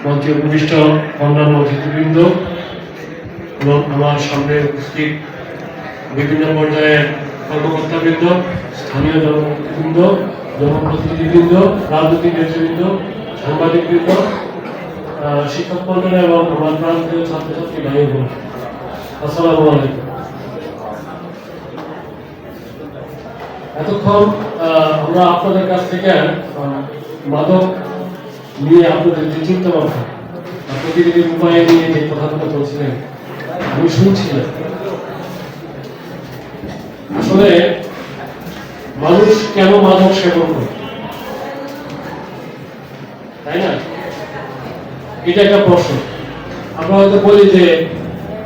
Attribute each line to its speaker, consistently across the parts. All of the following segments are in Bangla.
Speaker 1: মঞ্চে উপবিষ্ট অন্যান্য অতিথিবৃন্দ এবং আমার সামনে উপস্থিত বিভিন্ন পর্যায়ের কর্মকর্তাবৃন্দ, স্থানীয় জনপ্রতিনিধিবৃন্দ, জনপ্রতিনিধিবৃন্দ, রাজনৈতিক নেতৃবৃন্দ, সাংবাদিকবৃন্দ, শিক্ষক মন্ডলী এবং আমার প্রান্তীয় ছাত্রছাত্রী ভাই বোন, আসসালামু আলাইকুম। এতক্ষণ আমরা আপনাদের কাছ থেকে মাদক নিয়ে আপনাদের যে চিন্তা ভাবনা প্রতিনিধির উপায়ে নিয়ে যে কথাগুলো বলছিলেন আমি শুনছিলাম। আসলে মানুষ কেন মাদক সেবন করে, তাই না? এটা একটা প্রশ্ন। আমরা হয়তো বলি যে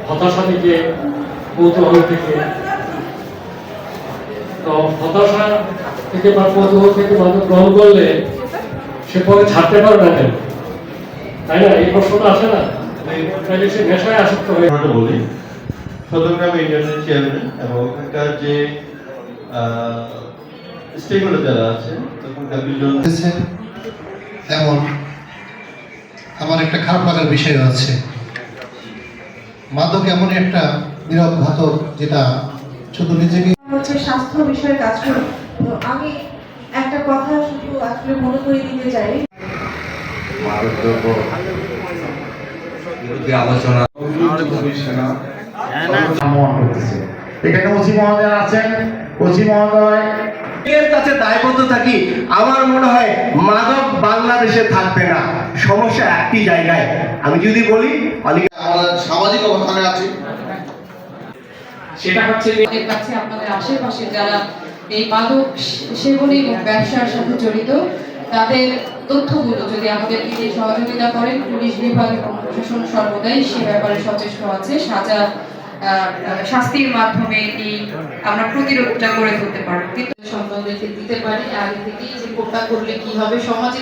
Speaker 1: হতাশা থেকে, কৌতূহল থেকে। তো হতাশা থেকে বা কৌতূহল থেকে মাদক গ্রহণ করলে সে পরে ছাড়তে পারবে না কেন, তাই না? এই প্রশ্নটা আসে না? তাইলে সে নেশায় আসক্ত হয়ে
Speaker 2: বলি সদরগ্রাম ইউনিয়নের চেয়ারম্যান এবং ওখানকার যে স্টেকহোল্ডার যারা আছে তখনকার দুজন
Speaker 3: এমন আমার একটা খারাপ লাগার বিষয় আছে। মাদক এমন একটা নীরব ঘাতক যেটা শুধু নিজেকে
Speaker 4: হচ্ছে স্বাস্থ্য বিষয়ে কাজ করি। তো আমি একটা কথা শুধু আসলে মনে করে দিতে চাই,
Speaker 5: মাদকদ্রব্য বিরুদ্ধে আলোচনা
Speaker 6: এখানে ওসি মহোদয় আছেন। ওসি মহোদয়
Speaker 7: এর কাছে দায়বদ্ধ থাকি। আমার মনে হয় মাদক বাংলাদেশে থাকবে না, সমস্যা একটি জায়গায়। আমি যদি বলি
Speaker 3: আমাদের সামাজিক অবস্থানে আছি,
Speaker 8: সেটা হচ্ছে যে কাছে আপনাদের আশেপাশে যারা এই মাদক সেবন এবং ব্যবসার সাথে জড়িত তাদের তথ্যগুলো যদি আমাদেরকে দিয়ে সহযোগিতা করেন, পুলিশ বিভাগ এবং প্রশাসন সর্বদাই সে ব্যাপারে সচেষ্ট আছে। শাস্তির মাধ্যমে এই আমরা প্রতিরোধটা করে তুলতে পারবো। কিন্তু সম্বন্ধে দিতে পারি আগে থেকেই যে কোটা করলে কি হবে, সমাজে